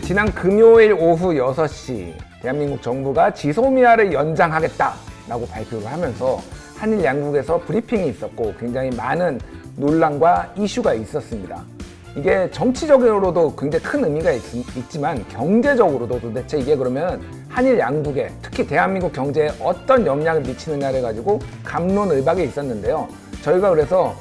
지난 금요일 오후 6시 대한민국 정부가 지소미아를 연장하겠다라고 발표를 하면서 한일 양국에서 브리핑이 있었고 굉장히 많은 논란과 이슈가 있었습니다. 이게 정치적으로도 굉장히 큰 의미가 있지만 경제적으로도 도대체 이게 그러면 한일 양국에 특히 대한민국 경제에 어떤 영향을 미치느냐를 가지고 갑론을박이 있었는데요. 저희가 그래서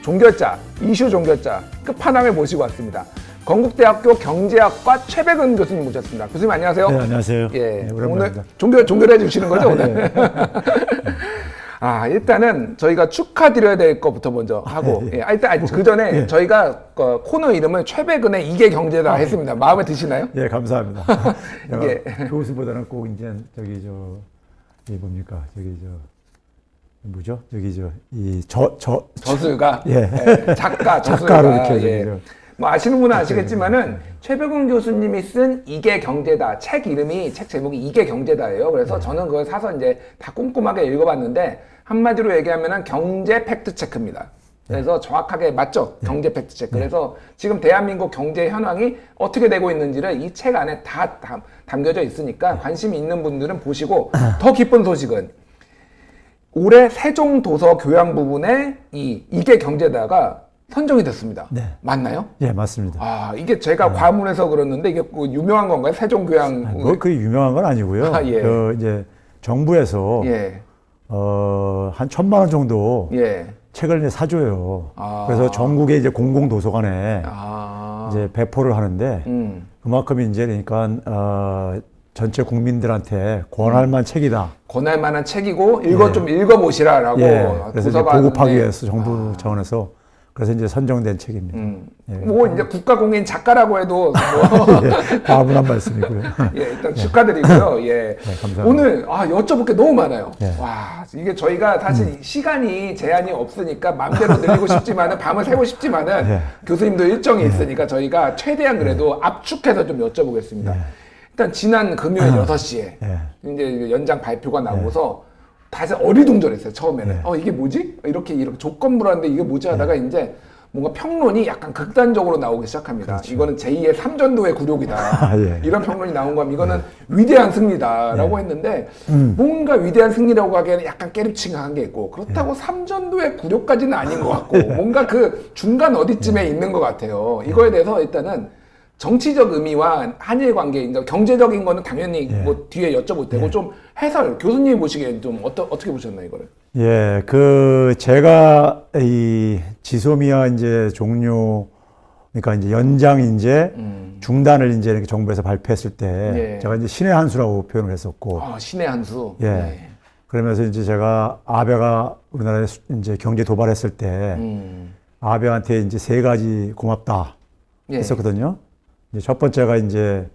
종결자, 이슈 종결자 끝판왕을 모시고 왔습니다. 건국대학교 경제학과 최백은 교수님 모셨습니다. 교수님 안녕하세요. 네, 안녕하세요. 예, 네, 오랜만입니다. 오늘 종결해 주시는 거죠 오늘? 일단은 저희가 축하드려야 될 것부터 먼저 하고 일단 그 전에 저희가 코너 이름을 최백은의 이게 경제다 했습니다. 마음에 드시나요? 예, 감사합니다. 이게 교수보다는 꼭 이제 이 뭡니까 뭐죠? 저술가, 작가, 작가로 저술가, 이렇게 뭐 아시는 분은 아시겠지만은 최백은 교수님이 쓴 이게 경제다 책 이름이 책 제목이 이게 경제다예요. 그래서 저는 그걸 사서 이제 다 꼼꼼하게 읽어봤는데 한마디로 얘기하면은 경제 팩트 체크입니다. 그래서 정확하게 맞죠? 경제 팩트 체크. 그래서 지금 대한민국 경제 현황이 어떻게 되고 있는지를 이 책 안에 다 담겨져 있으니까 관심이 있는 분들은 보시고 더 기쁜 소식은 올해 세종도서교양 부분에 이게 경제다가 선정이 됐습니다. 네. 맞나요? 예, 맞습니다. 이게 제가 과문해서 그랬는데 이게 유명한 건가요? 세종교양. 그게 유명한 건 아니고요. 이제 정부에서 한 1,000만 원 정도 책을 이제 사줘요. 그래서 전국의 이제 공공도서관에 이제 배포를 하는데 그만큼 이제 그러니까 전체 국민들한테 권할 만한 책이다. 권할 만한 책이고 좀 읽어보시라라고. 그래서 이제 보급하기 위해서 정부 차원에서 그래서 이제 선정된 책입니다. 뭐 이제 국가공인 작가라고 해도 과분한 말씀이고요. 일단 축하드리고요. 감사합니다. 오늘 여쭤볼 게 너무 많아요. 와, 이게 저희가 사실 시간이 제한이 없으니까 마음대로 늘리고 싶지만은 밤을 새고 싶지만은 교수님도 일정이 있으니까 저희가 최대한 그래도 압축해서 좀 여쭤보겠습니다. 일단 지난 금요일 6시에 이제 연장 발표가 나오고서 다시 어리둥절했어요. 처음에는 이게 뭐지? 이렇게 조건부라는데 이게 뭐지 하다가 이제 뭔가 평론이 약간 극단적으로 나오기 시작합니다. 그렇죠. 이거는 제2의 삼전도의 굴욕이다. 이런 평론이 나온 거면 이거는 위대한 승리다라고 했는데 뭔가 위대한 승리라고 하기에는 약간 깨름칙한 게 있고 그렇다고 삼전도의 굴욕까지는 아닌 것 같고 뭔가 그 중간 어디쯤에 있는 것 같아요. 이거에 대해서 일단은 정치적 의미와 한일 관계, 경제적인 거는 당연히 뭐 뒤에 여쭤볼 테고 좀 해설, 교수님이 보시기엔 좀 어떻게 보셨나요, 이거를? 제가 이 지소미아 이제 종료, 그러니까 이제 연장 이제 중단을 이제 이렇게 정부에서 발표했을 때 제가 이제 신의 한 수라고 표현을 했었고. 신의 한 수. 그러면서 이제 제가 아베가 우리나라에 이제 경제 도발했을 때 아베한테 이제 3가지 고맙다 했었거든요. 이제 첫 번째가 이제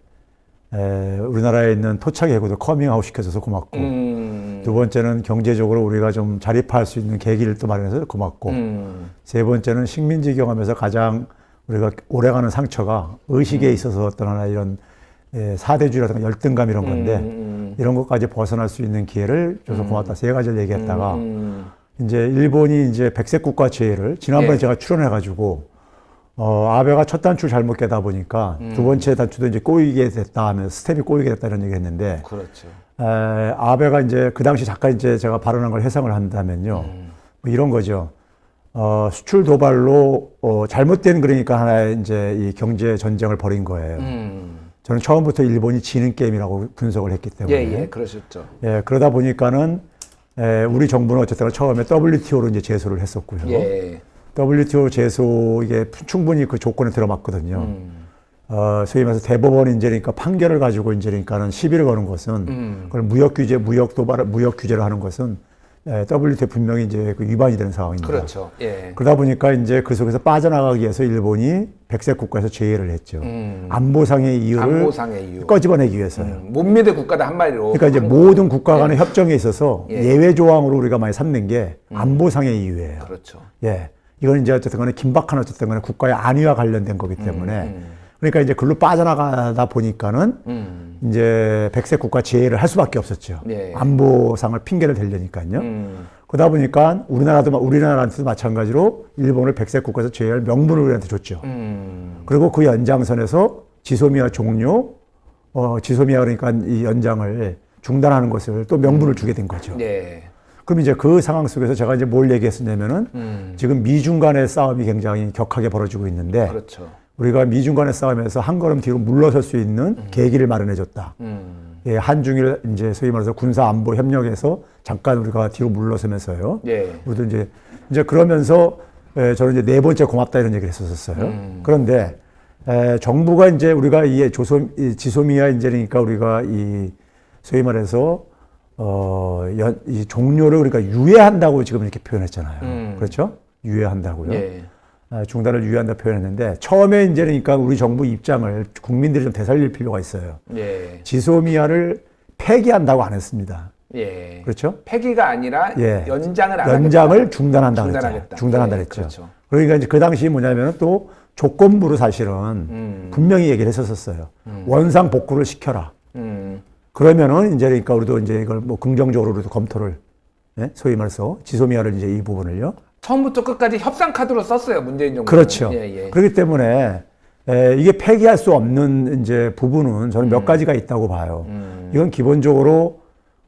우리나라에 있는 토착 해고도 커밍아웃 시켜줘서 고맙고 두 번째는 경제적으로 우리가 좀 자립할 수 있는 계기를 또 마련해서 고맙고 세 번째는 식민지 경험에서 가장 우리가 오래가는 상처가 의식에 있어서 어떤 하나 이런 사대주의라든가 열등감 이런 건데 이런 것까지 벗어날 수 있는 기회를 줘서 고맙다 3가지를 얘기했다가 이제 일본이 이제 백색 국가 제의를 지난번에 제가 출연해가지고 아베가 첫 단추를 잘못 깨다 보니까 두 번째 단추도 이제 꼬이게 됐다 하면서 스텝이 꼬이게 됐다 이런 얘기 했는데. 그렇죠. 아베가 이제 그 당시 잠깐 이제 제가 발언한 걸 해석을 한다면요. 뭐 이런 거죠. 수출 도발로, 잘못된 그러니까 하나의 이제 이 경제 전쟁을 벌인 거예요. 저는 처음부터 일본이 지는 게임이라고 분석을 했기 때문에. 그러셨죠. 그러다 보니까는, 우리 정부는 어쨌든 처음에 WTO로 이제 제소를 했었고요. WTO 제소 이게 충분히 그 조건에 들어맞거든요. 소위 말해서 대법원이 이제 그러니까 판결을 가지고 이제 그러니까는 시비를 거는 것은 그걸 무역 규제를 하는 것은 WTO 분명히 이제 그 위반이 되는 상황입니다. 그렇죠. 그러다 보니까 이제 그 속에서 빠져나가기 위해서 일본이 백색 국가에서 제의를 했죠. 안보상의 이유를 꺼집어내기 위해서요. 못 믿을 국가다 한마디로. 그러니까 이제 모든 국가 간의 협정에 있어서 예외 조항으로 우리가 많이 삼는 게 안보상의 이유예요. 그렇죠. 이건 이제 어쨌든 간에 긴박한 어쨌든 간에 국가의 안위와 관련된 거기 때문에 그러니까 이제 글로 빠져나가다 보니까는 이제 백색 국가 제의를 할 수밖에 없었죠. 안보상을 핑계를 대려니까요. 그러다 보니까 우리나라한테도 마찬가지로 일본을 백색 국가에서 제외할 명분을 우리한테 줬죠. 그리고 그 연장선에서 지소미아 종료, 지소미아 그러니까 이 연장을 중단하는 것을 또 명분을 주게 된 거죠. 네. 그럼 이제 그 상황 속에서 제가 이제 뭘 얘기했었냐면은 지금 미중 간의 싸움이 굉장히 격하게 벌어지고 있는데 그렇죠. 우리가 미중 간의 싸움에서 한 걸음 뒤로 물러설 수 있는 계기를 마련해줬다. 예, 한중일 이제 소위 말해서 군사 안보 협력에서 잠깐 우리가 뒤로 물러서면서요. 예. 우리도 이제 그러면서 저는 이제 네 번째 고맙다 이런 얘기를 했었어요. 그런데 정부가 이제 우리가 이 지소미아 이제니까 우리가 이 소위 말해서 이 종료를 우리가 유예한다고 지금 이렇게 표현했잖아요. 그렇죠? 유예한다고요. 예. 중단을 유예한다 표현했는데 처음에 이제 그러니까 우리 정부 입장을 국민들이 좀 되살릴 필요가 있어요. 예. 지소미아를 폐기한다고 안 했습니다. 예. 그렇죠? 폐기가 아니라 예. 연장을 안 연장을 하겠다. 중단한다 그랬죠. 중단하겠다. 중단한다 예, 그랬죠. 그렇죠. 그러니까 이제 그 당시 뭐냐면 또 조건부로 사실은 분명히 얘기를 했었어요. 원상 복구를 시켜라. 그러면은 이제 그러니까 우리도 이제 이걸 뭐 긍정적으로 우리도 검토를 소위 말해서 지소미아를 이제 이 부분을요. 처음부터 끝까지 협상 카드로 썼어요, 문재인 정부. 그렇죠. 예, 예. 그렇기 때문에 이게 폐기할 수 없는 이제 부분은 저는 몇 가지가 있다고 봐요. 이건 기본적으로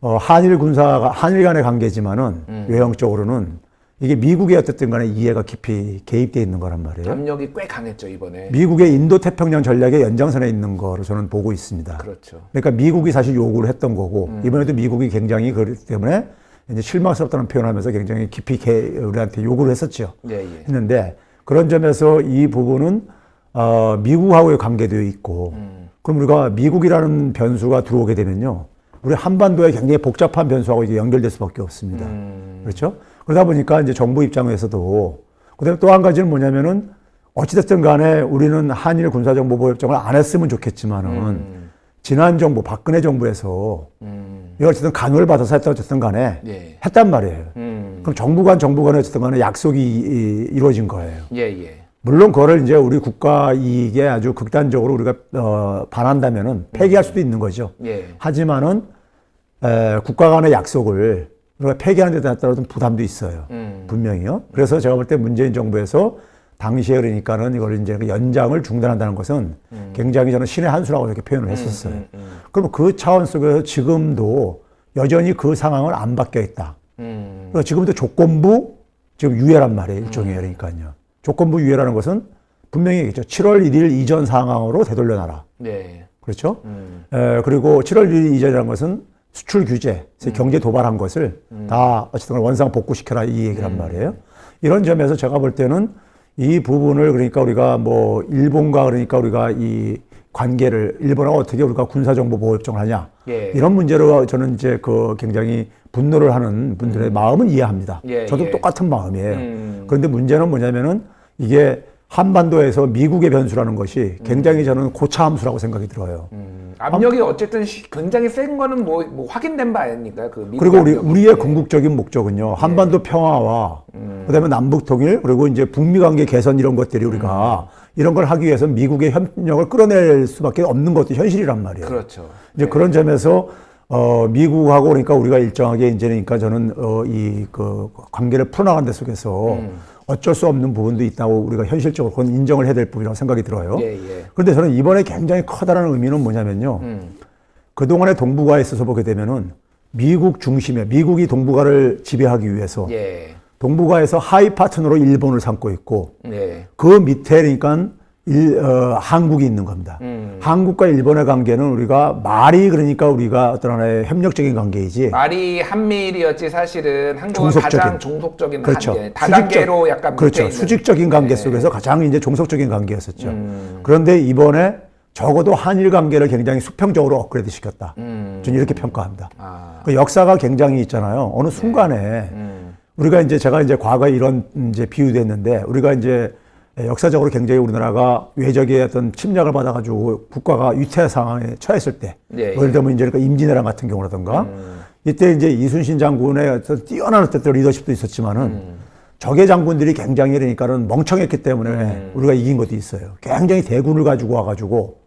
한일 간의 관계지만은 외형적으로는 이게 미국의 어쨌든 간에 이해가 깊이 개입되어 있는 거란 말이에요. 압력이 꽤 강했죠, 이번에. 미국의 인도태평양 전략의 연장선에 있는 거로 저는 보고 있습니다. 그렇죠. 그러니까 미국이 사실 요구를 했던 거고 이번에도 미국이 굉장히 그렇기 때문에 이제 실망스럽다는 표현하면서 굉장히 깊이 우리한테 요구를 했었죠. 예, 예. 했는데 그런 점에서 이 부분은 미국하고의 관계도 있고 그럼 우리가 미국이라는 변수가 들어오게 되면요. 우리 한반도에 굉장히 복잡한 변수하고 이게 연결될 수밖에 없습니다. 그렇죠? 그러다 보니까 이제 정부 입장에서도 그다음에 또 한 가지는 뭐냐면은 어찌됐든 간에 우리는 한일 군사정보보호협정을 안 했으면 좋겠지만은 지난 정부 박근혜 정부에서 이걸 어쨌든 간호를 받아서 했다 어쨌든 간에 예. 했단 말이에요. 그럼 정부 간에 어쨌든 간에 약속이 이루어진 거예요. 예, 예. 물론 그거를 이제 우리 국가 이익에 아주 극단적으로 우리가 반한다면은 폐기할 수도 있는 거죠. 예. 하지만은 국가 간의 약속을 우리가 폐기하는 데 따른 부담도 있어요. 분명히요. 그래서 제가 볼 때 문재인 정부에서 당시에 그러니까는 이걸 이제 연장을 중단한다는 것은 굉장히 저는 신의 한 수라고 이렇게 표현을 했었어요. 그럼 그 차원 속에서 지금도 여전히 그 상황을 안 바뀌어 있다. 그러니까 지금도 조건부 지금 유예란 말이에요. 일종의 그러니까요. 조건부 유예라는 것은 분명히 얘기했죠. 7월 1일 이전 상황으로 되돌려놔라. 네. 그렇죠? 그리고 7월 1일 이전이라는 것은 수출 규제, 경제 도발한 것을 다 어쨌든 원상 복구시켜라 이 얘기란 말이에요. 이런 점에서 제가 볼 때는 이 부분을 그러니까 우리가 뭐 일본과 그러니까 우리가 이 관계를 일본하고 어떻게 우리가 군사정보보호협정을 하냐 예. 이런 문제로 저는 이제 그 굉장히 분노를 하는 분들의 마음은 이해합니다. 예, 저도 예. 똑같은 마음이에요. 그런데 문제는 뭐냐면은 이게 한반도에서 미국의 변수라는 것이 굉장히 저는 고차함수라고 생각이 들어요. 압력이 어쨌든 굉장히 센 거는 뭐 확인된 바 아닙니까? 그 미국 그리고 압력이. 우리의 궁극적인 목적은요, 한반도 평화와 그다음에 남북 통일 그리고 이제 북미 관계 개선 이런 것들이 우리가 이런 걸 하기 위해서 미국의 협력을 끌어낼 수밖에 없는 것도 현실이란 말이에요. 그렇죠. 이제 네. 그런 점에서 미국하고 그러니까 우리가 일정하게 이제 그러니까 저는 이 그 관계를 풀어나가는 데 속에서 어쩔 수 없는 부분도 있다고 우리가 현실적으로 그건 인정을 해야 될 부분이라고 생각이 들어요. 예, 예. 그런데 저는 이번에 굉장히 커다란 의미는 뭐냐면요. 그동안의 동북아에 있어서 보게 되면은 미국 중심의 미국이 동북아를 지배하기 위해서 예. 동북아에서 하위 파트너로 일본을 삼고 있고 예. 그 밑에 그러니까 한국이 있는 겁니다. 한국과 일본의 관계는 우리가 말이 그러니까 우리가 어떤 하나의 협력적인 관계이지. 말이 한미일이었지 사실은 한국은 종속적인. 가장 종속적인 그렇죠. 관계, 다단계로 약간 그렇죠. 밑에 있는. 수직적인 관계 네. 속에서 가장 이제 종속적인 관계였었죠. 그런데 이번에 적어도 한일 관계를 굉장히 수평적으로 업그레이드 시켰다. 저는 이렇게 평가합니다. 아. 그 역사가 굉장히 있잖아요. 어느 순간에 우리가 이제 제가 이제 과거에 이런 이제 비유도 했는데 우리가 이제 역사적으로 굉장히 우리나라가 외적의 어떤 침략을 받아가지고 국가가 위태 상황에 처했을 때, 예, 예를 들면 이제 그러니까 임진왜란 같은 경우라든가, 이때 이제 이순신 장군의 어떤 뛰어난 어떤 리더십도 있었지만은 적의 장군들이 굉장히 그러니까는 멍청했기 때문에 우리가 이긴 것도 있어요. 굉장히 대군을 가지고 와가지고,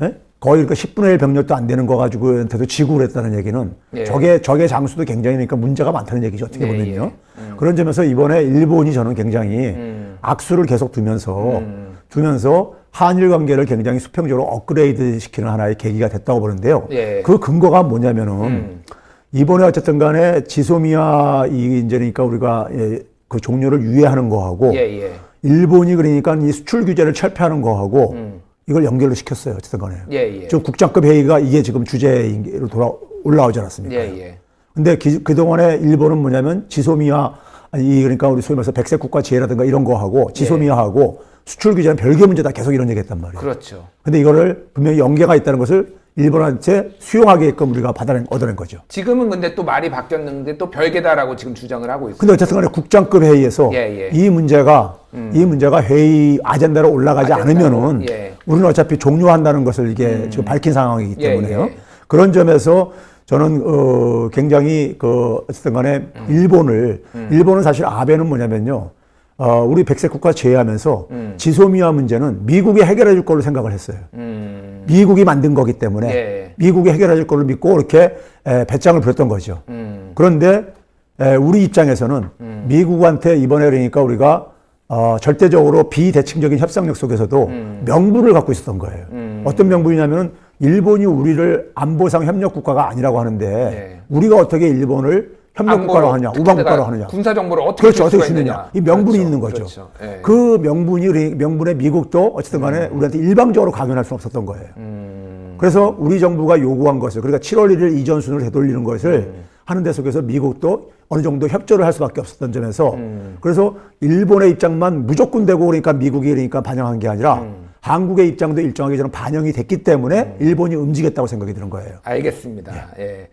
예? 거의 그러니까 10분의 1 병력도 안 되는 거 가지고한테도 지구를 했다는 얘기는 예. 적의 장수도 굉장히 그러니까 문제가 많다는 얘기죠. 어떻게 예, 보면요. 그런 점에서 이번에 일본이 저는 굉장히 악수를 계속 두면서 한일 관계를 굉장히 수평적으로 업그레이드 시키는 하나의 계기가 됐다고 보는데요. 예. 그 근거가 뭐냐면은 이번에 어쨌든 간에 지소미아 이제니까 우리가 그 종료를 유예하는 거하고 예. 일본이 그러니까 이 수출 규제를 철폐하는 거하고 이걸 연결을 시켰어요. 어쨌든 간에. 예. 지금 국장급 회의가 이게 지금 주제로 올라오지 않았습니까? 예. 근데 그동안에 일본은 뭐냐면 지소미아 그러니까 우리 소위 말해서 백색 국가 지혜라든가 이런 거 하고 지소미아하고 수출 규제는 별개 문제다 계속 이런 얘기 했단 말이에요. 그렇죠. 근데 이거를 분명히 연계가 있다는 것을 일본한테 수용하게끔 우리가 얻어낸 거죠. 지금은 근데 또 말이 바뀌었는데 또 별개다라고 지금 주장을 하고 있어요. 근데 어쨌든 간에 국장급 회의에서 이 문제가 회의 아젠다로 올라가지 않으면은 우리는 어차피 종료한다는 것을 이게 지금 밝힌 상황이기 때문에요. 그런 점에서 저는 굉장히 어쨌든 간에 일본은 사실 아베는 뭐냐면요. 우리 백색 국가 제외하면서 지소미아 문제는 미국이 해결해 줄 걸로 생각을 했어요. 미국이 만든 거기 때문에 미국이 해결해 줄 걸로 믿고 이렇게 배짱을 부렸던 거죠. 그런데 우리 입장에서는 미국한테 이번에 그러니까 우리가 절대적으로 비대칭적인 협상력 속에서도 명분을 갖고 있었던 거예요. 어떤 명분이냐면은 일본이 우리를 안보상 협력 국가가 아니라고 하는데 우리가 어떻게 일본을 협력 국가로 하느냐, 우방 국가로 하느냐. 군사 정보를 어떻게 그렇죠. 어떻게 주느냐. 이 명분이 있는 거죠. 그렇죠. 그 명분에 미국도 어쨌든 간에 우리한테 일방적으로 강요할 수는 없었던 거예요. 그래서 우리 정부가 요구한 것을, 그러니까 7월 1일 이전순을 되돌리는 것을 하는 데 속에서 미국도 어느 정도 협조를 할 수밖에 없었던 점에서 그래서 일본의 입장만 무조건 되고 그러니까 미국이 그러니까 반영한 게 아니라 한국의 입장도 일정하게 저는 반영이 됐기 때문에 일본이 움직였다고 생각이 드는 거예요. 알겠습니다. 예.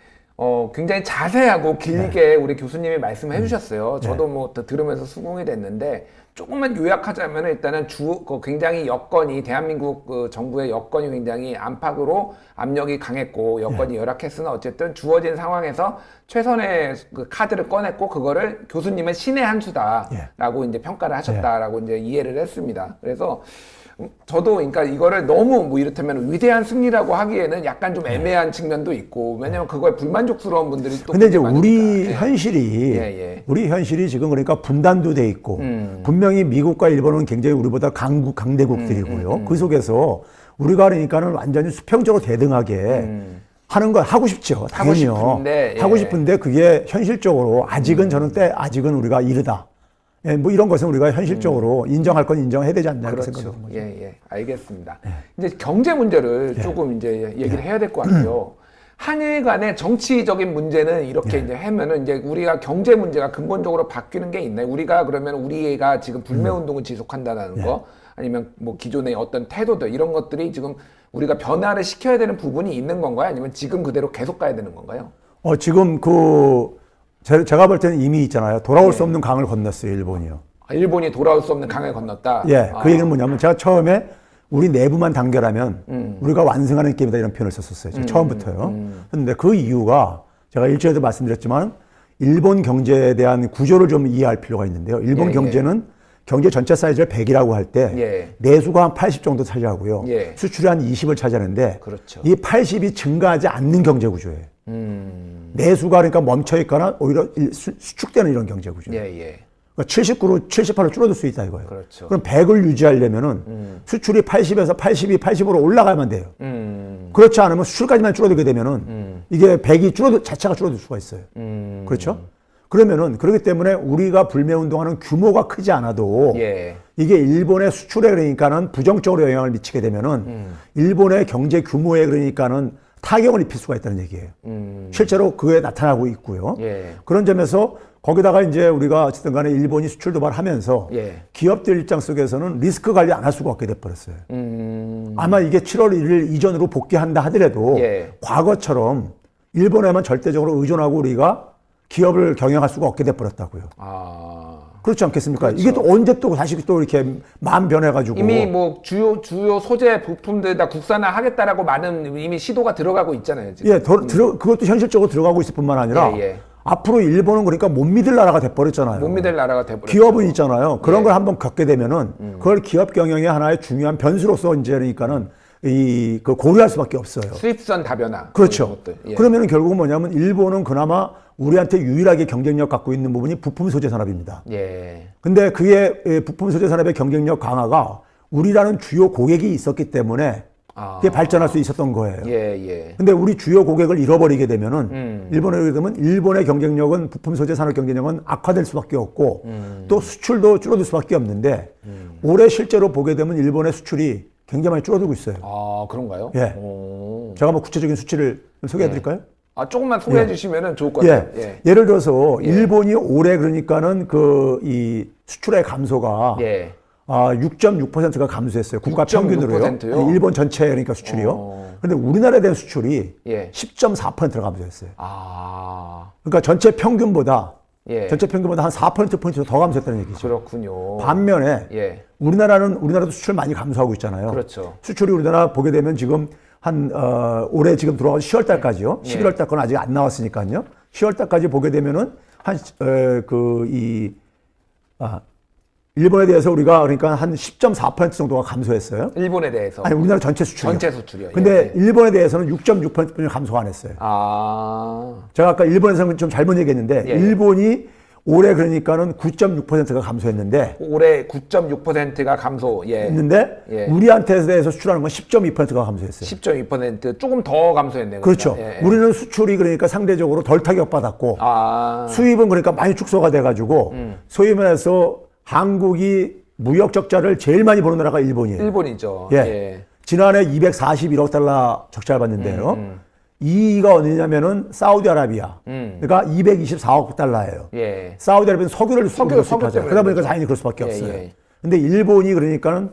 굉장히 자세하고 길게 우리 교수님이 말씀해 주셨어요. 저도 뭐 들으면서 수긍이 됐는데 조금만 요약하자면 일단은 굉장히 여건이 대한민국 정부의 여건이 굉장히 안팎으로 압력이 강했고 여건이 열악했으나 어쨌든 주어진 상황에서 최선의 그 카드를 꺼냈고 그거를 교수님은 신의 한 수다라고 이제 평가를 하셨다라고 이제 이해를 했습니다. 그래서 저도 그러니까 이거를 너무 뭐 이를테면 위대한 승리라고 하기에는 약간 좀 애매한 측면도 있고 왜냐면 그거에 불만족스러운 분들이 또 근데 이제 우리 현실이 우리 현실이 지금 그러니까 분단도 돼 있고 분명히 미국과 일본은 굉장히 우리보다 강대국들이고요. 그 속에서 우리가 그러니까는 완전히 수평적으로 대등하게 하는 거 하고 싶죠. 당연히요. 하고 싶은데 그게 현실적으로 아직은 저는 아직은 우리가 이르다. 뭐 이런 것은 우리가 현실적으로 인정할 건 인정해야 되지 않나 이렇게 생각하는 거죠. 알겠습니다. 이제 경제 문제를 조금 이제 얘기를 해야 될 것 같아요. 한일 간의 정치적인 문제는 이렇게 이제 하면은 이제 우리가 경제 문제가 근본적으로 바뀌는 게 있나요? 우리가 그러면 우리가 지금 불매 운동을 지속한다는 거 아니면 뭐 기존의 어떤 태도들 이런 것들이 지금 우리가 변화를 시켜야 되는 부분이 있는 건가요? 아니면 지금 그대로 계속 가야 되는 건가요? 지금 제가 볼 때는 이미 있잖아요. 돌아올 수 없는 강을 건넜어요, 일본이요. 일본이 돌아올 수 없는 강을 건넜다? 그 얘기는 뭐냐면 제가 처음에 우리 내부만 단결하면 우리가 완승하는 게임이다 이런 표현을 썼었어요. 처음부터요. 그런데 그 이유가 제가 일전에도 말씀드렸지만 일본 경제에 대한 구조를 좀 이해할 필요가 있는데요. 일본 경제는 경제 전체 사이즈를 100이라고 할 때 내수가 한 80 정도 차지하고요. 수출이 한 20을 차지하는데 이 80이 증가하지 않는 경제 구조예요. 내수가 그러니까 멈춰 있거나 오히려 수축되는 이런 경제 구조예요. 그러니까 79로 78로 줄어들 수 있다 이거예요. 그럼 100을 유지하려면은 수출이 80에서 82, 80으로 올라가야만 돼요. 그렇지 않으면 수출까지만 줄어들게 되면은 이게 100이 자체가 줄어들 수가 있어요. 그렇죠? 그러면은 그렇기 때문에 우리가 불매 운동하는 규모가 크지 않아도 이게 일본의 수출에 그러니까는 부정적으로 영향을 미치게 되면은 일본의 경제 규모에 그러니까는 타격을 입힐 수가 있다는 얘기예요. 실제로 그게 나타나고 있고요. 그런 점에서 거기다가 이제 우리가 어쨌든 간에 일본이 수출 도발하면서 기업들 입장 속에서는 리스크 관리 안 할 수가 없게 돼버렸어요. 아마 이게 7월 1일 이전으로 복귀한다 하더라도 과거처럼 일본에만 절대적으로 의존하고 우리가 기업을 경영할 수가 없게 돼버렸다고요. 그렇지 않겠습니까? 이게 또 언제 또 다시 또 이렇게 마음 변해가지고 이미 뭐 주요 소재 부품들 다 국산화하겠다라고 많은 이미 시도가 들어가고 있잖아요. 지금. 그것도 현실적으로 들어가고 있을 뿐만 아니라 앞으로 일본은 그러니까 못 믿을 나라가 돼버렸잖아요. 못 믿을 나라가 돼버렸죠. 기업은 있잖아요. 그런 걸 한번 겪게 되면은 그걸 기업 경영의 하나의 중요한 변수로서 이제 그러니까는 그 고려할 수밖에 없어요. 수입선 다변화. 그렇죠. 그러면은 결국은 뭐냐면 일본은 그나마 우리한테 유일하게 경쟁력 갖고 있는 부분이 부품 소재 산업입니다. 근데 그게 부품 소재 산업의 경쟁력 강화가 우리라는 주요 고객이 있었기 때문에 그게 발전할 수 있었던 거예요. 예. 근데 우리 주요 고객을 잃어버리게 되면은 일본에 오게 되면 일본의 경쟁력은 부품 소재 산업 경쟁력은 악화될 수밖에 없고 또 수출도 줄어들 수밖에 없는데 올해 실제로 보게 되면 일본의 수출이 굉장히 많이 줄어들고 있어요. 아, 그런가요? 예. 제가 뭐 구체적인 수치를 소개해 드릴까요? 아, 조금만 소개해 주시면은 좋을 것 같아요. 예. 예를 들어서 일본이 올해 그러니까는 이 수출의 감소가 6.6%가 감소했어요. 국가 6.6% 평균으로요. 요? 일본 전체 그러니까 수출이요. 근데 우리나라에 대한 수출이 10.4%가 감소했어요. 아, 그러니까 전체 평균보다 한 4%포인트 더 감소했다는 얘기죠. 그렇군요. 반면에 우리나라도 수출 많이 감소하고 있잖아요. 그렇죠. 수출이 우리나라 보게 되면 지금 올해 지금 들어가서 10월 달까지요. 11월 달 건 아직 안 나왔으니까요. 10월 달까지 보게 되면은 일본에 대해서 우리가 그러니까 한 10.4% 정도가 감소했어요. 일본에 대해서. 아니, 우리나라 전체 수출이요. 전체 수출이요. 근데 일본에 대해서는 6.6% 감소가 안 했어요. 아, 제가 아까 일본에서는 좀 잘못 얘기했는데 일본이 올해 그러니까는 9.6%가 감소했는데 올해 9.6%가 감소. 했는데 우리한테 대해서 수출하는 건 10.2%가 감소했어요. 10.2% 조금 더 감소했네요. 그렇죠. 우리는 수출이 그러니까 상대적으로 덜 타격받았고 수입은 그러니까 많이 축소가 돼가지고 소위 말해서 한국이 무역 적자를 제일 많이 보는 나라가 일본이에요. 일본이죠. 지난해 241억 달러 적자를 봤는데요. 이가 어디냐면은 사우디아라비아. 그러니까 224억 달러예요. 사우디아라비아는 석유를 수입하죠. 그러다 보니까 당연히 그럴 수밖에 없어요. 근데 일본이 그러니까는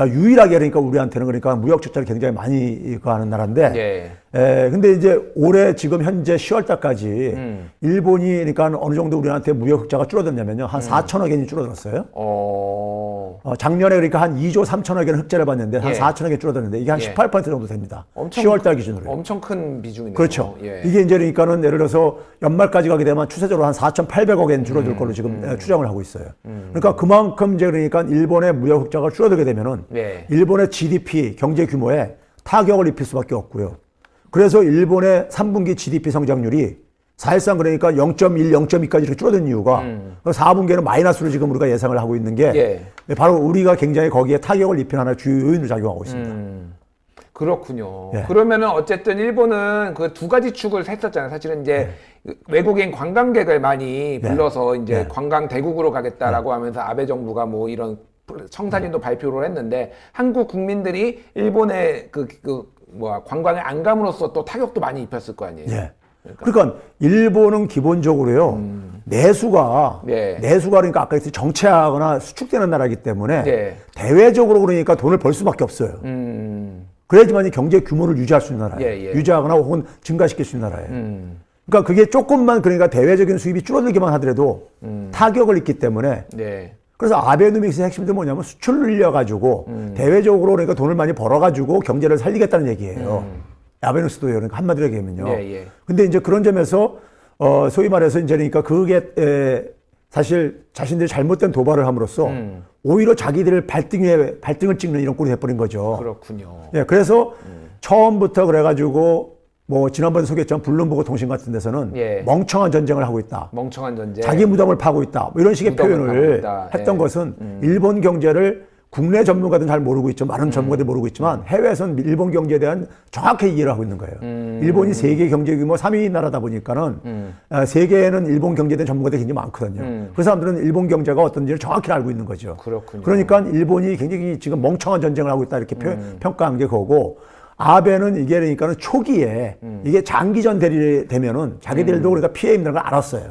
유일하게 그러니까 우리한테는 그러니까 무역 적자를 굉장히 많이 하는 나라인데, 근데 이제 올해 지금 현재 10월 달까지 일본이 그러니까 어느 정도 우리한테 무역 적자가 줄어들냐면요. 한 4천억 엔이 줄어들었어요. 작년에 그러니까 한 2조 3천억 엔 흑자를 봤는데 한 4천억 엔 줄어들었는데 이게 한 18% 정도 됩니다. 10월 달 기준으로. 엄청 큰 비중이네요. 그렇죠. 이게 이제 그러니까는 예를 들어서 연말까지 가게 되면 추세적으로 한 4,800억 엔 줄어들 걸로 지금 추정을 하고 있어요. 그러니까 그만큼 이제 그러니까 일본의 무역 흑자가 줄어들게 되면은 일본의 GDP 경제 규모에 타격을 입힐 수밖에 없고요. 그래서 일본의 3분기 GDP 성장률이 사실상 그러니까 0.1, 0.2까지 이렇게 줄어든 이유가 4분기에는 마이너스로 지금 우리가 예상을 하고 있는 게 바로 우리가 굉장히 거기에 타격을 입힌 하나의 주요 요인으로 작용하고 있습니다. 그렇군요. 그러면은 어쨌든 일본은 그 두 가지 축을 했었잖아요. 사실은 이제 외국인 관광객을 많이 불러서 이제 관광 대국으로 가겠다라고 하면서 아베 정부가 뭐 이런 청사진도 발표를 했는데 한국 국민들이 일본의 관광에 안 감으로써 또 타격도 많이 입혔을 거 아니에요. 그러니까 일본은 기본적으로요 내수가 그러니까 아까 했듯이 정체하거나 수축되는 나라이기 때문에 대외적으로 그러니까 돈을 벌 수밖에 없어요. 그래야지만 경제 규모를 유지할 수 있는 나라예요. 유지하거나 혹은 증가시킬 수 있는 나라예요. 그러니까 그게 조금만 그러니까 대외적인 수입이 줄어들기만 하더라도 타격을 입기 때문에 그래서 아베노믹스의 핵심도 뭐냐면 수출을 늘려가지고 대외적으로 그러니까 돈을 많이 벌어가지고 경제를 살리겠다는 얘기예요. 아베노믹스도 그러니까 한마디로 얘기하면요. 근데 이제 그런 점에서 소위 말해서 이제 그러니까 그게 사실 자신들이 잘못된 도발을 함으로써 오히려 자기들 발등을 찍는 이런 꼴이 돼버린 거죠. 그렇군요. 그래서 처음부터 그래가지고 뭐 지난번에 소개했지만 블룸버그 통신 같은 데서는 멍청한 전쟁을 하고 있다. 멍청한 전쟁. 자기 무덤을 파고 있다. 뭐 이런 식의 표현을 했던 것은 일본 경제를 국내 전문가들은 잘 모르고 있죠. 많은 전문가들이 모르고 있지만 해외에서는 일본 경제에 대한 정확하게 이해를 하고 있는 거예요. 일본이 세계 경제 규모 3위 나라다 보니까는 세계에는 일본 경제에 대한 전문가들이 굉장히 많거든요. 그 사람들은 일본 경제가 어떤지를 정확히 알고 있는 거죠. 그렇군요. 그러니까 일본이 굉장히 지금 멍청한 전쟁을 하고 있다 이렇게 평가한 게 그거고 아베는 이게 그러니까는 초기에 이게 장기전 대립이 되면은 자기들도 우리가 피해 입는 걸 알았어요.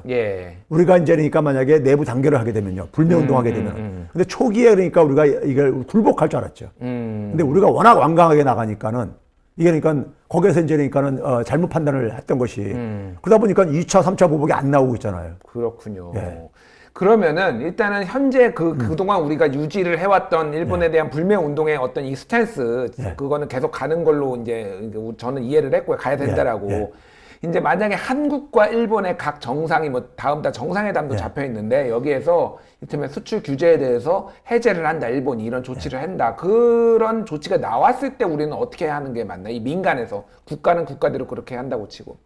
우리가 이제 그러니까 만약에 내부 단결을 하게 되면요. 불매운동하게 되면. 근데 초기에 그러니까 우리가 이걸 굴복할 줄 알았죠. 근데 우리가 워낙 완강하게 나가니까는 이게 그러니까 거기에서 이제 그러니까는 잘못 판단을 했던 것이 그러다 보니까 2차, 3차 보복이 안 나오고 있잖아요. 그렇군요. 그러면은 일단은 현재 그동안 우리가 유지를 해왔던 일본에 대한 불매 운동의 어떤 이 스탠스 그거는 계속 가는 걸로 이제 저는 이해를 했고요. 가야 된다라고. 이제 만약에 한국과 일본의 각 정상이 뭐 다음 달 정상회담도 잡혀 있는데 여기에서 이를테면 수출 규제에 대해서 해제를 한다. 일본이 이런 조치를 한다. 그런 조치가 나왔을 때 우리는 어떻게 하는 게 맞나? 이 민간에서 국가는 국가대로 그렇게 한다고 치고.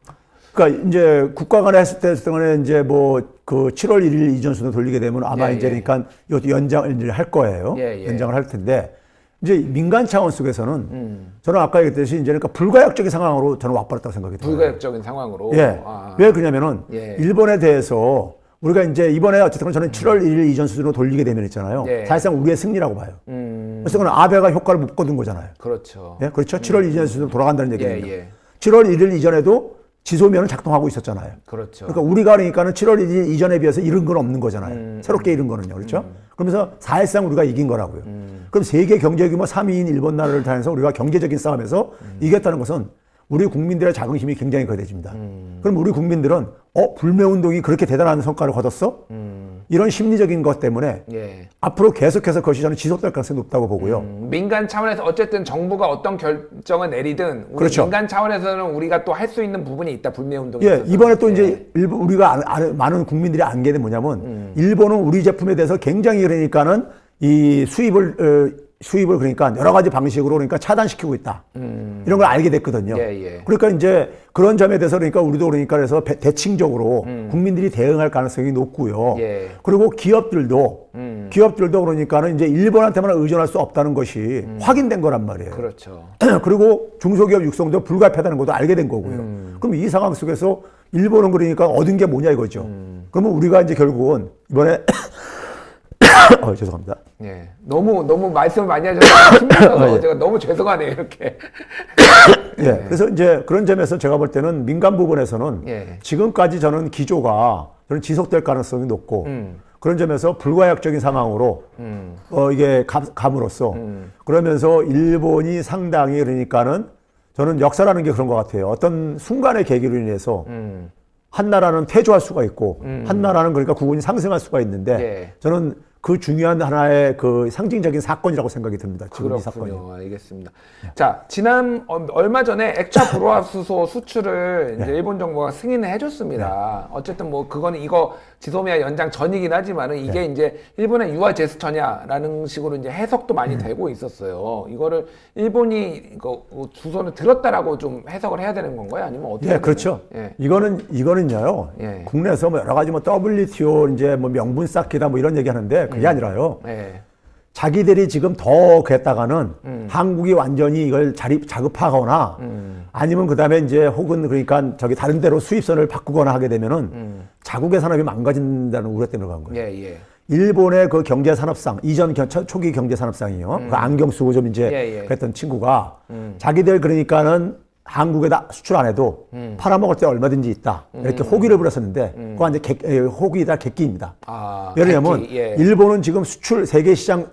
그러니까 이제 국가 간에 했을 때는 이제 뭐 그 7월 1일 이전 순으로 돌리게 되면 아마 이제 그러니까 이것도 연장을 이제 할 거예요. 연장을 할 텐데 이제 민간 차원 속에서는 저는 아까 얘기했듯이 이제 그러니까 불가역적인 상황으로 저는 와버렸다고 생각이 들어요. 불가역적인 상황으로. 예. 왜 그러냐면은 일본에 대해서 우리가 이제 이번에 어쨌든 저는 7월 1일 이전 수준으로 돌리게 되면 있잖아요. 사실상 우리의 승리라고 봐요. 그래서 그건 아베가 효과를 못 거둔 거잖아요. 그렇죠. 예? 그렇죠. 7월 이전 수준으로 돌아간다는 얘기예요. 7월 1일 이전에도 지소미아는 작동하고 있었잖아요. 그렇죠. 그러니까 우리가 그러니까는 7월 1일 이전에 비해서 잃은 건 없는 거잖아요. 새롭게 잃은 거는요. 그렇죠? 그러면서 사실상 우리가 이긴 거라고요. 그럼 세계 경제 규모 3위인 일본 나라를 다해서 우리가 경제적인 싸움에서 이겼다는 것은 우리 국민들의 자긍심이 굉장히 거대해집니다. 그럼 우리 국민들은 불매운동이 그렇게 대단한 성과를 거뒀어? 이런 심리적인 것 때문에 앞으로 계속해서 그것이 저는 지속될 가능성이 높다고 보고요. 민간 차원에서 어쨌든 정부가 어떤 결정을 내리든 우리 그렇죠. 민간 차원에서는 우리가 또 할 수 있는 부분이 있다. 불매운동에 예, 있어서. 이번에 또 이제 일본 우리가 많은 국민들이 안게 된 뭐냐면 일본은 우리 제품에 대해서 굉장히 그러니까는 이 수입을 그러니까 여러 가지 방식으로 그러니까 차단시키고 있다. 이런 걸 알게 됐거든요. 그러니까 이제 그런 점에 대해서 그러니까 우리도 그러니까 그래서 대칭적으로 국민들이 대응할 가능성이 높고요. 그리고 기업들도 그러니까는 이제 일본한테만 의존할 수 없다는 것이 확인된 거란 말이에요. 그렇죠. 그리고 중소기업 육성도 불가피하다는 것도 알게 된 거고요. 그럼 이 상황 속에서 일본은 그러니까 얻은 게 뭐냐 이거죠. 그러면 우리가 이제 결국은 이번에 죄송합니다. 예. 너무 말씀을 많이 하셔서 힘들어서 제가 너무 죄송하네요, 이렇게. 예. 그래서 이제 그런 점에서 제가 볼 때는 민간 부분에서는 지금까지 저는 기조가 저는 지속될 가능성이 높고 그런 점에서 불가역적인 상황으로 이게 감으로써 그러면서 일본이 상당히 그러니까는 저는 역사라는 게 그런 것 같아요. 어떤 순간의 계기로 인해서 한 나라는 퇴조할 수가 있고 한 나라는 그러니까 국운이 상승할 수가 있는데 저는 그 중요한 하나의 그 상징적인 사건이라고 생각이 듭니다. 지금 이 사건이. 알겠습니다. 자, 얼마 전에 액차 불화수소 수출을 이제 일본 정부가 승인을 해줬습니다. 어쨌든 뭐 그거는 이거 지소미아 연장 전이긴 하지만은 이게 이제 일본의 유화 제스처냐라는 식으로 이제 해석도 많이 되고 있었어요. 이거를 일본이 이거 주소는 들었다라고 좀 해석을 해야 되는 건가요? 아니면 어떻게? 예, 그렇죠. 이거는요. 국내에서 뭐 여러 가지 뭐 WTO 이제 뭐 명분 쌓기다 뭐 이런 얘기 하는데 그게 아니라요. 자기들이 지금 더 그랬다가는 한국이 완전히 이걸 자급하거나 아니면 그다음에 이제 혹은 그러니까 저기 다른 데로 수입선을 바꾸거나 하게 되면은 자국의 산업이 망가진다는 우려 때문에 그런 거예요. 일본의 그 경제산업상 이전 초기 경제산업상이요. 그 안경 쓰고 좀 이제 그랬던 친구가 자기들 그러니까는 한국에다 수출 안 해도 팔아먹을 때 얼마든지 있다. 이렇게 호기를 부렸었는데, 그거 이제 호기다 객기입니다. 왜냐면, 일본은 지금 세계 시장,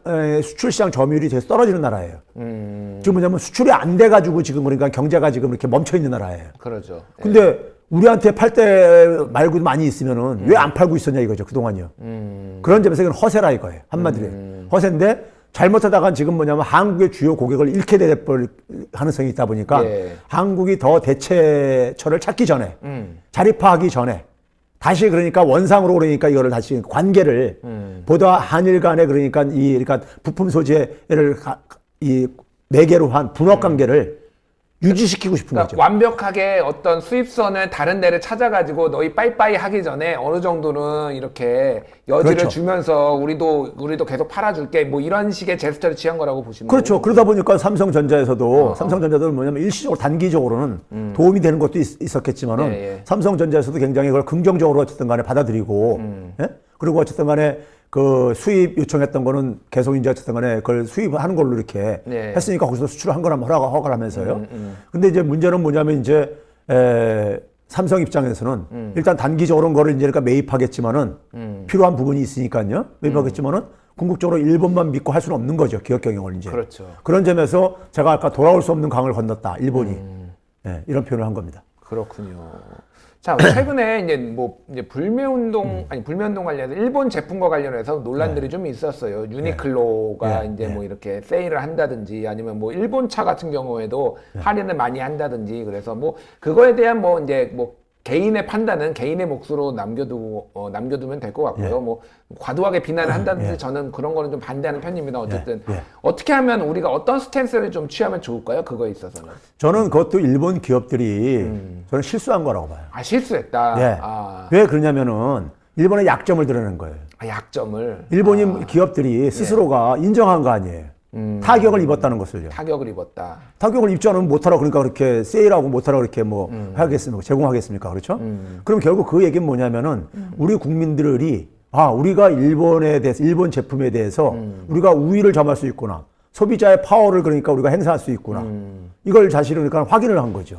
수출 시장 점유율이 되게 떨어지는 나라예요. 지금 뭐냐면 수출이 안 돼가지고 지금 그러니까 경제가 지금 이렇게 멈춰 있는 나라예요. 그렇죠. 근데 우리한테 팔 때 말고 많이 있으면은 왜 안 팔고 있었냐 이거죠, 그동안요. 그런 점에서 이건 허세라 이거예요. 한마디로. 허세인데, 잘못하다가 지금 뭐냐면 한국의 주요 고객을 잃게 될 가능성이 있다 보니까 한국이 더 대체처를 찾기 전에 자립화하기 전에 다시 그러니까 원상으로 그러니까 이거를 다시 관계를 보다 한일 간의 그러니까 그러니까 부품 소재를 이 매개로 한 분업 관계를 유지시키고 싶은 거죠. 완벽하게 어떤 수입선을 다른 데를 찾아가지고 너희 빠이빠이 하기 전에 어느 정도는 이렇게 여지를 주면서 우리도 계속 팔아줄게 뭐 이런 식의 제스처를 취한 거라고 보시면 그렇죠. 그러다 보니까 삼성전자도 뭐냐면 일시적으로 단기적으로는 도움이 되는 것도 있었겠지만은 삼성전자에서도 굉장히 그걸 긍정적으로 어쨌든 간에 받아들이고 그리고 어쨌든 간에 그 수입 요청했던 거는 계속 이제 어쨌든 간에 그걸 수입하는 걸로 이렇게 했으니까 거기서 수출을 한 거라면 허가를 하면서요. 근데 이제 문제는 뭐냐면 이제 삼성 입장에서는 일단 단기적으로는 거를 이제 그러니까 매입하겠지만은 필요한 부분이 있으니까요. 매입하겠지만은 궁극적으로 일본만 믿고 할 수는 없는 거죠. 기업 경영을 이제. 그렇죠. 그런 점에서 제가 아까 돌아올 수 없는 강을 건넜다. 일본이. 이런 표현을 한 겁니다. 그렇군요. 자, 최근에 이제 불매운동 관련해서 일본 제품과 관련해서 논란들이 좀 있었어요. 유니클로가 이제 뭐 이렇게 세일을 한다든지 아니면 뭐 일본 차 같은 경우에도 할인을 많이 한다든지 그래서 뭐 그거에 대한 뭐 이제 뭐 개인의 판단은 개인의 몫으로 남겨두면 될 것 같고요. 뭐 과도하게 비난을 한다든지 저는 그런 거는 좀 반대하는 편입니다. 어쨌든 어떻게 하면 우리가 어떤 스탠스를 좀 취하면 좋을까요? 그거에 있어서는. 저는 그것도 일본 기업들이 저는 실수한 거라고 봐요. 실수했다. 왜 그러냐면은 일본의 약점을 드러낸 거예요. 약점을. 일본인 기업들이 스스로가 인정한 거 아니에요. 타격을 입었다는 것을요. 타격을 입었다. 타격을 입지 않으면 못하라고 그러니까 그렇게 세일하고 못하라고 그렇게 뭐 하겠습니까? 제공하겠습니까? 그렇죠? 그럼 결국 그 얘기는 뭐냐면은 우리 국민들이 우리가 일본에 대해서, 일본 제품에 대해서 우리가 우위를 점할 수 있구나. 소비자의 파워를 그러니까 우리가 행사할 수 있구나. 이걸 사실은 그러니까 확인을 한 거죠.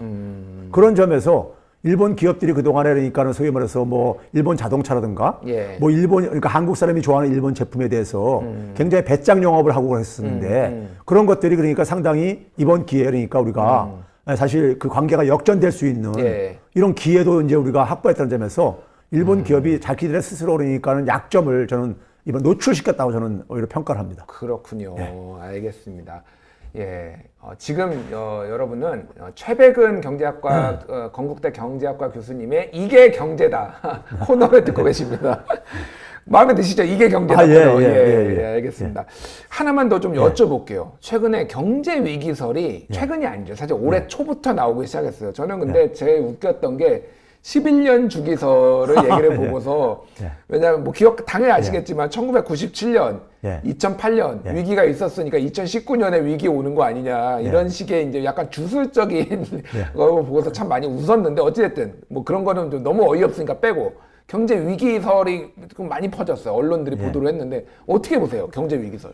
그런 점에서 일본 기업들이 그동안에 그러니까는 소위 말해서 뭐 일본 자동차라든가 예. 뭐 일본 그러니까 한국 사람이 좋아하는 일본 제품에 대해서 굉장히 배짱 영업을 하고 했었는데 그런 것들이 그러니까 상당히 이번 기회에 그러니까 우리가 사실 그 관계가 역전될 수 있는 예. 이런 기회도 이제 우리가 확보했다는 점에서 일본 기업이 자기들의 스스로 그러니까는 약점을 저는 이번 노출시켰다고 저는 오히려 평가를 합니다. 그렇군요. 알겠습니다. 예, 지금 여러분은 최백은 경제학과 건국대 경제학과 교수님의 이게 경제다 코너를 듣고 계십니다. 마음에 드시죠? 이게 경제다. 예, 알겠습니다. 하나만 더 좀 여쭤볼게요. 최근에 경제 위기설이 최근이 아니죠. 사실 올해 초부터 나오기 시작했어요. 저는 근데 제일 웃겼던 게 11년 주기설을 얘기를 보고서 왜냐하면 뭐 기억 당연히 아시겠지만 1997년, 2008년 위기가 있었으니까 2019년에 위기 오는 거 아니냐 이런 식의 이제 약간 주술적인 거 보고서 참 많이 웃었는데 어찌됐든 뭐 그런 거는 좀 너무 어이없으니까 빼고 경제 위기설이 좀 많이 퍼졌어요. 언론들이 보도를 했는데 어떻게 보세요? 경제 위기설.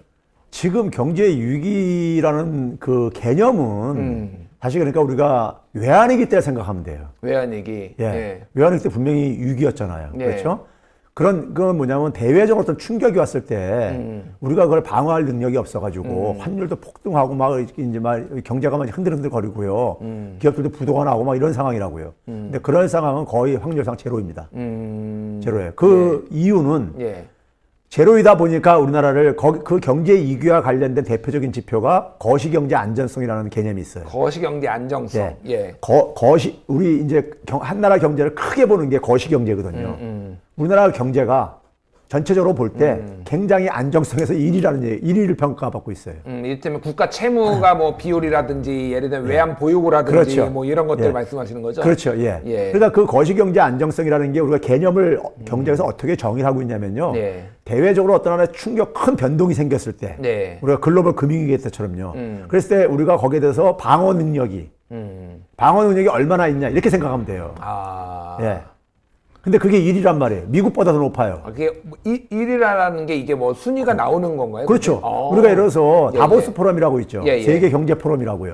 지금 경제 위기라는 그 개념은 사실 그러니까 우리가 외환위기 때 생각하면 돼요. 외환위기. 외환위기 때 분명히 위기였잖아요. 그렇죠? 그건 뭐냐면 대외적으로 어떤 충격이 왔을 때 우리가 그걸 방어할 능력이 없어가지고 환율도 폭등하고 막 이제 막 경제가 막 흔들흔들거리고요. 기업들도 부도가 나고 막 이런 상황이라고요. 근데 그런 상황은 거의 확률상 제로입니다. 제로예요. 그 이유는 제로이다 보니까 우리나라를 그 경제 위기와 관련된 대표적인 지표가 거시경제 안전성이라는 개념이 있어요. 거시경제 안정성. 우리 이제 한 나라 경제를 크게 보는 게 거시경제거든요. 우리나라 경제가 전체적으로 볼 때 굉장히 안정성에서 1위를 평가받고 있어요. 이를테면 국가 채무가 뭐 비율이라든지 예를 들면 외환 보유고라든지 그렇죠. 뭐 이런 것들 말씀하시는 거죠? 그렇죠. 그러니까 그 거시경제 안정성이라는 게 우리가 개념을 경제에서 어떻게 정의를 하고 있냐면요. 대외적으로 어떤 하나의 큰 변동이 생겼을 때 우리가 글로벌 금융위기 때처럼요. 그랬을 때 우리가 거기에 대해서 방어 능력이 얼마나 있냐 이렇게 생각하면 돼요. 근데 그게 1위란 말이에요. 미국보다 더 높아요. 그게 1위라는 게 이게 뭐 순위가 나오는 건가요? 그렇죠. 우리가 예를 들어서 다보스 포럼이라고 있죠. 세계 경제 포럼이라고요.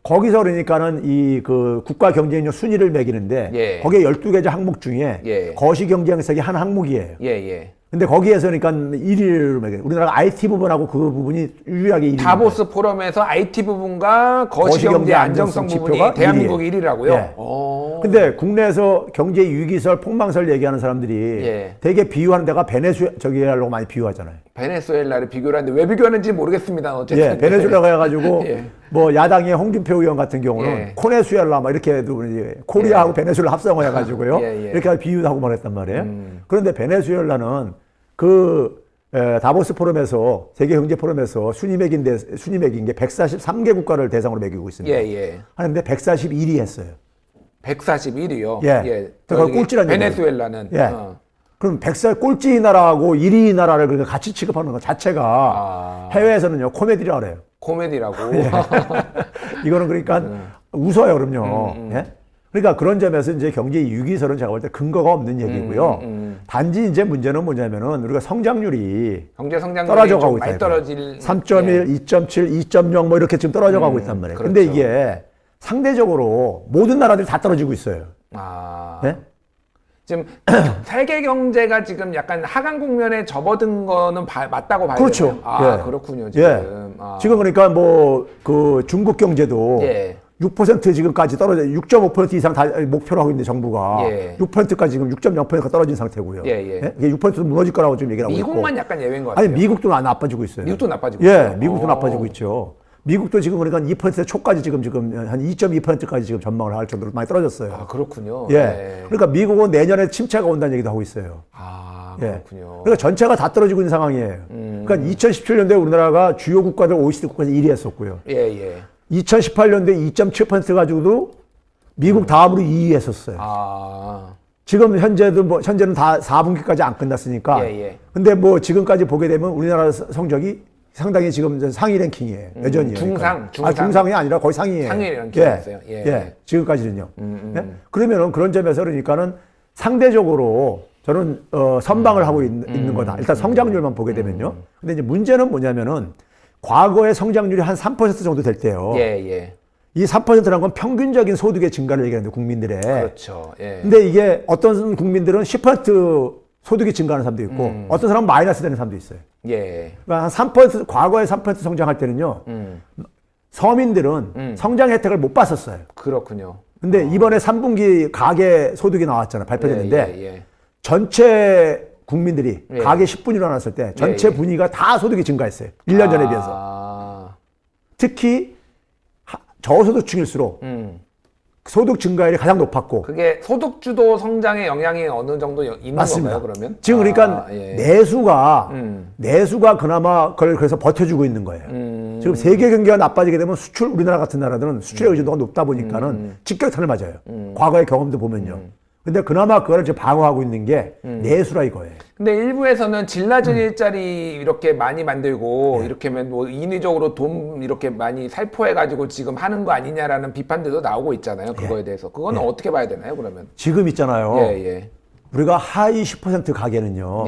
거기서 그러니까는 이 그 국가 경제력 순위를 매기는데 거기에 12개 항목 중에 거시 경제 정책이 한 항목이에요. 근데 거기에서 그러니까 1위를 매겨요. 우리나라가 IT 부분하고 그 부분이 유일하게 1위. 다보스 포럼에서 IT 부분과 거시경제 안정성 부분이 대한민국 1위라고요? 근데 국내에서 경제 위기설, 폭망설 얘기하는 사람들이 되게 비유하는 데가 베네수엘라로 많이 비유하잖아요. 베네수엘라를 비교를 하는데 왜 비교하는지 모르겠습니다. 어쨌든. 베네수엘라가 해가지고 뭐 야당의 홍준표 의원 같은 경우는 코네수엘라 막 이렇게 해도 코리아하고 베네수엘라 합성을 해가지고요. 이렇게 비유하고 말했단 말이에요. 그런데 베네수엘라는 그 다보스 포럼에서 세계 경제 포럼에서 순위 매긴 게 143개 국가를 대상으로 매기고 있습니다. 하는데 141위 했어요. 141위요. 그러니까 꼴찌란 베네수엘라는. 그럼 100살 꼴찌 나라하고 1위 나라를 그러니까 같이 취급하는 것 자체가 해외에서는요 코미디라고 그래요. 코미디라고. 이거는 그러니까 웃어요, 그럼요. 그러니까 그런 점에서 이제 경제 위기설은 제가 볼 때 근거가 없는 얘기고요. 단지 이제 문제는 뭐냐면은 우리가 경제 성장률이 떨어져 가고 많이 있다. 떨어질 3.1, 2.7, 2.0 뭐 이렇게 지금 떨어져 가고 있단 말이에요. 근데 이게 상대적으로 모든 나라들이 다 떨어지고 있어요. 지금 세계 경제가 지금 약간 하강 국면에 접어든 거는 맞다고 봐야 그렇죠. 되나요? 그렇군요. 지금. 지금 그러니까 뭐 그 중국 경제도 6% 지금까지 떨어져 6.5% 이상 다 목표로 하고 있는데 정부가 6%까지 지금 6.0%가 떨어진 상태고요. 이게 6%도 무너질 거라고 지금 얘기를 하고 있고. 미국만 약간 예외인 것 같아요. 아니 미국도 나빠지고 있어요. 미국도 나빠지고 있어요. 미국도 나빠지고 있죠. 미국도 지금 그러니까 2% 초까지 지금 한 2.2%까지 지금 전망을 할 정도로 많이 떨어졌어요. 그렇군요. 그러니까 미국은 내년에 침체가 온다는 얘기도 하고 있어요. 그렇군요. 그러니까 전체가 다 떨어지고 있는 상황이에요. 그러니까 2017년도에 우리나라가 주요 국가들 OECD 국가에서 1위 했었고요. 2018년도에 2.7% 가지고도 미국 다음으로 2위 했었어요. 지금 현재는 다 4분기까지 안 끝났으니까. 근데 뭐 지금까지 보게 되면 우리나라 성적이 상당히 지금 이제 상위 랭킹이에요. 여전히. 중상. 중상이 아니라 거의 상위예요. 상위 랭킹이었어요. 지금까지는요. 예? 그러면은 그런 점에서 그러니까는 상대적으로 저는 선방을 하고 있는 거다. 일단 성장률만 보게 되면요. 근데 이제 문제는 뭐냐면은 과거의 성장률이 한 3% 정도 될 때요. 이 3%라는 건 평균적인 소득의 증가를 얘기하는데 국민들의. 그렇죠. 근데 이게 어떤 국민들은 10% 소득이 증가하는 사람도 있고 어떤 사람은 마이너스 되는 사람도 있어요. 그러니까 한 3% 과거에 3% 성장할 때는요. 서민들은 성장 혜택을 못 봤었어요. 그렇군요. 근데 이번에 3분기 가계 소득이 나왔잖아요. 발표됐는데 전체 국민들이 가계 10분 일어났을 때 전체 분위기가 다 소득이 증가했어요. 1년 전에 비해서. 특히 저소득층일수록 소득 증가율이 가장 높았고. 그게 소득주도 성장의 영향이 어느 정도 있는 맞습니다. 건가요, 그러면? 지금 그러니까 내수가 그나마 그걸 그래서 버텨주고 있는 거예요. 지금 세계 경기가 나빠지게 되면 수출, 우리나라 같은 나라들은 수출의 의존도가 높다 보니까는 직격탄을 맞아요. 과거의 경험도 보면요. 근데 그나마 그걸 이제 방어하고 있는 게 내수라 이거예요. 근데 일부에서는 질 낮은 일자리 이렇게 많이 만들고 이렇게 뭐 인위적으로 돈 이렇게 많이 살포해가지고 지금 하는 거 아니냐라는 비판들도 나오고 있잖아요. 그거에 대해서. 그건 어떻게 봐야 되나요, 그러면? 지금 있잖아요. 우리가 하위 10% 가게는요.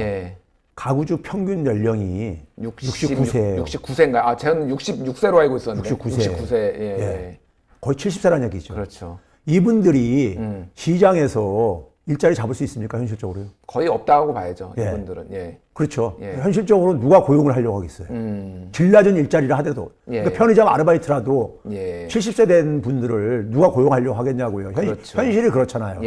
가구주 평균 연령이 69세예요. 69세인가요? 아, 저는 66세로 알고 있었는데. 69세. 거의 70세라는 얘기죠. 그렇죠. 이분들이 시장에서 일자리 잡을 수 있습니까, 현실적으로요? 거의 없다고 봐야죠, 이분들은. 그렇죠. 현실적으로 누가 고용을 하려고 하겠어요. 질 낮은 일자리를 하더라도. 그러니까 편의점 아르바이트라도 70세 된 분들을 누가 고용하려고 하겠냐고요. 그렇죠. 현실이 그렇잖아요.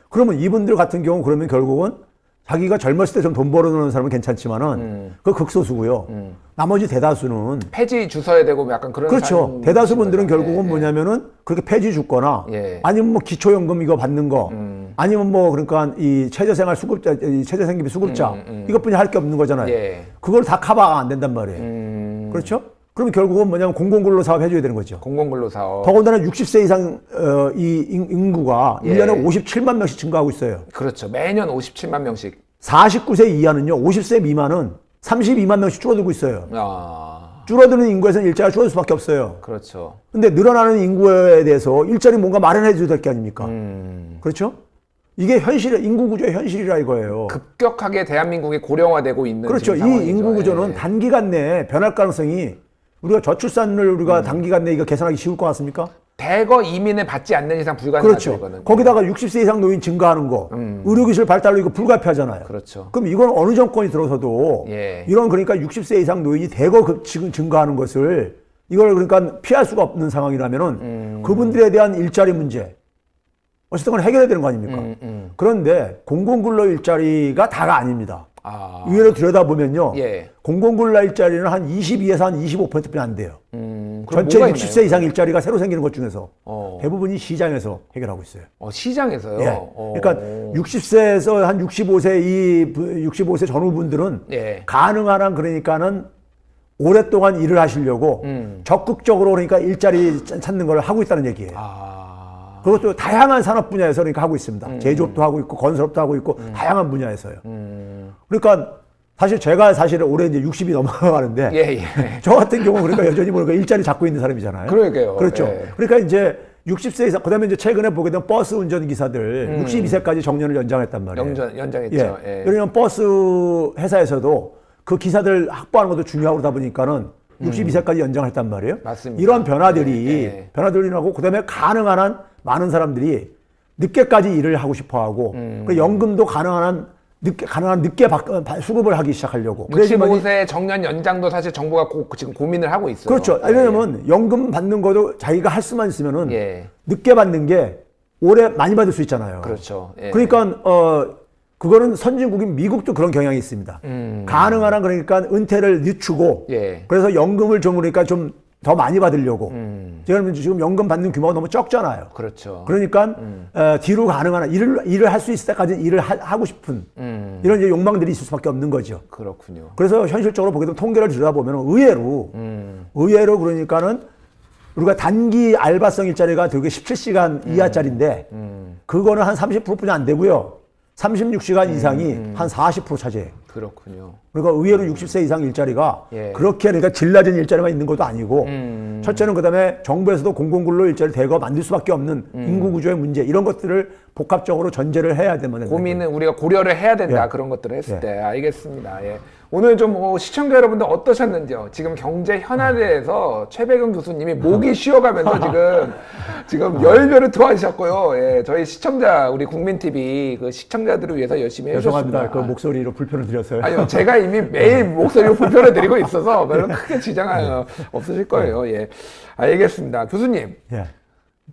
그러면 이분들 같은 경우 그러면 결국은 자기가 젊었을 때 좀 돈 벌어놓는 사람은 괜찮지만은 그 극소수고요. 나머지 대다수는 폐지 주서야 되고 약간 그런. 그렇죠. 대다수 분들은 결국은 뭐냐면은 그렇게 폐지 주거나 아니면 뭐 기초연금 이거 받는 거 아니면 뭐 그러니까 이 최저생활 수급자, 이 최저생계비 수급자 이것뿐이 할 게 없는 거잖아요. 그걸 다 커버가 안 된단 말이에요. 그렇죠? 그럼 결국은 뭐냐면 공공근로 사업 해줘야 되는 거죠. 공공근로 사업. 더군다나 60세 이상 이 인구가 1년에 57만 명씩 증가하고 있어요. 그렇죠. 매년 57만 명씩. 49세 이하는요. 50세 미만은 32만 명씩 줄어들고 있어요. 줄어드는 인구에서는 일자리가 줄어들 수밖에 없어요. 그렇죠. 근데 늘어나는 인구에 대해서 일자리 뭔가 마련해 줘야 될 게 아닙니까? 그렇죠? 이게 인구 구조의 현실이라 이거예요. 급격하게 대한민국이 고령화되고 있는. 그렇죠. 이 상황이죠. 인구 구조는 단기간 내에 변할 가능성이 우리가 저출산을 우리가 단기간 내에 이거 계산하기 쉬울 것 같습니까? 대거 이민을 받지 않는 이상 불가능하죠. 그렇죠. 이거는. 거기다가 60세 이상 노인 증가하는 거, 의료기술 발달로 이거 불가피하잖아요. 그렇죠. 그럼 이건 어느 정권이 들어서도 이런 그러니까 60세 이상 노인이 대거 지금 증가하는 것을 이걸 그러니까 피할 수가 없는 상황이라면은 그분들에 대한 일자리 문제 어쨌든 건 해결해야 되는 거 아닙니까? 그런데 공공근로 일자리가 다가 아닙니다. 의외로 들여다보면요. 공공근로 일자리는 한 22에서 한 25%뿐이 안 돼요. 전체 60세 이상 일자리가 새로 생기는 것 중에서 대부분이 시장에서 해결하고 있어요. 시장에서요? 그러니까 60세에서 한 65세 전후분들은 가능한 한 그러니까는 오랫동안 일을 하시려고 적극적으로 그러니까 일자리 찾는 걸 하고 있다는 얘기예요. 그것도 다양한 산업 분야에서 그러니까 하고 있습니다. 제조업도 하고 있고 건설업도 하고 있고 다양한 분야에서요. 그러니까 제가 올해 이제 60이 넘어가는데 저 같은 경우는 그러니까 여전히 뭐가 일자리 잡고 있는 사람이잖아요. 그러게요. 그렇죠. 그러니까 이제 60세 이상 그다음에 이제 최근에 보게 되면 버스 운전기사들 62세까지 정년을 연장했단 말이에요. 연장했죠. 그러면 버스 회사에서도 그 기사들 확보하는 것도 중요하고 그러다 보니까는 62세까지 연장했단 말이에요. 맞습니다. 이런 변화들이라고 그다음에 가능한 한 많은 사람들이 늦게까지 일을 하고 싶어하고 연금도 가능한 늦게 수급을 하기 시작하려고. 65세 정년 연장도 사실 정부가 지금 고민을 하고 있어요. 그렇죠. 왜냐면 연금 받는 것도 자기가 할 수만 있으면은 늦게 받는 게 오래 많이 받을 수 있잖아요. 그렇죠. 그러니까 그거는 선진국인 미국도 그런 경향이 있습니다. 가능한 한 그러니까 은퇴를 늦추고 그래서 연금을 좀 그러니까 좀 더 많이 받으려고. 지금 연금 받는 규모가 너무 적잖아요. 그렇죠. 그러니까 뒤로 가능한 한 일을 할 수 있을 때까지 일을 하고 싶은 이런 이제 욕망들이 있을 수밖에 없는 거죠. 그렇군요. 그래서 현실적으로 보게 되면 통계를 들여다보면 의외로 그러니까는 우리가 단기 알바성 일자리가 되게 17시간 이하짜리인데 그거는 한 30%뿐이 안 되고요. 36시간 이상이 한 40% 차지해요. 그렇군요. 그러니까 의외로 60세 이상 일자리가 예. 그렇게 그러니까 질 낮은 일자리만 있는 것도 아니고 첫째는 그다음에 정부에서도 공공근로 일자리 대거 만들 수밖에 없는 인구 구조의 문제 이런 것들을 복합적으로 전제를 해야 되면 고민은 우리가 고려를 해야 된다. 예. 그런 것들을 했을 예. 때 알겠습니다. 예. 오늘 좀 시청자 여러분들 어떠셨는지요? 지금 경제 현안에 대해서 최백은 교수님이 목이 쉬어가면서 지금 열변을 토하셨고요. 예. 저희 시청자 우리 국민 TV 그 시청자들을 위해서 열심히 해주셨습니다. 죄송합니다. 그 목소리로 불편을 드렸어요. 아니요, 제가 이미 매일 목소리로 불편을 드리고 있어서 별로 크게 지장 없으실 거예요. 예. 알겠습니다. 교수님. 예.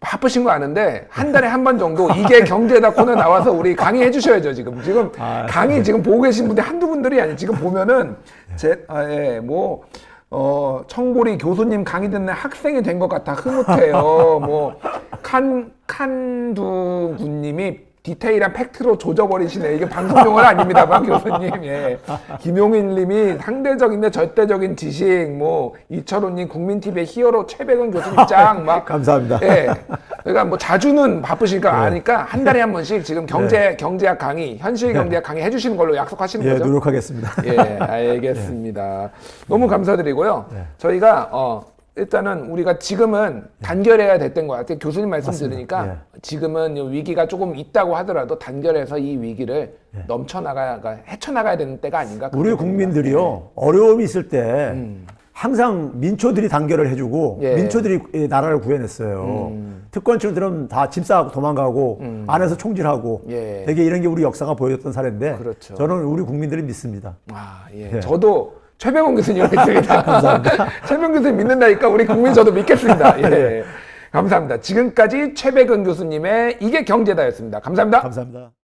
바쁘신 거 아는데 한 달에 한 번 정도 이게 경제다 코너 나와서 우리 강의해 주셔야죠. 지금 강의 지금 보고 계신 분들 한두 분들이 아니 지금 보면은 청보리 교수님 강의 듣는 학생이 된 것 같아 흐뭇해요. 칸두 군님이 디테일한 팩트로 조져버리시네. 이게 방송용어는 아닙니다만 교수님. 예. 김용인 님이 상대적인데 절대적인 지식, 이철호님 국민TV의 히어로 최백은 교수님 짱, 감사합니다. 예. 그러니까 자주는 바쁘시니까 아니까 한 달에 한 번씩 지금 경제학 강의, 현실 경제학 강의 해주시는 걸로 약속하시는 거죠? 노력하겠습니다. 예, 알겠습니다. 너무 감사드리고요. 저희가, 일단은 우리가 지금은 단결해야 됐던 것 같아요. 교수님 말씀 들으니까 지금은 위기가 조금 있다고 하더라도 단결해서 이 위기를 헤쳐나가야 되는 때가 아닌가. 우리 국민들이요, 어려움이 있을 때 항상 민초들이 단결을 해주고 민초들이 나라를 구해냈어요. 특권층들은 다 짐 싸고 도망가고 안에서 총질하고 되게 이런 게 우리 역사가 보여줬던 사례인데 그렇죠. 저는 우리 국민들이 믿습니다. 저도 최백은 교수님을 믿습니다. 감사합니다. 최백은 교수님 믿는다니까 우리 국민 저도 믿겠습니다. 예. 감사합니다. 지금까지 최백은 교수님의 이게 경제다였습니다. 감사합니다. 감사합니다.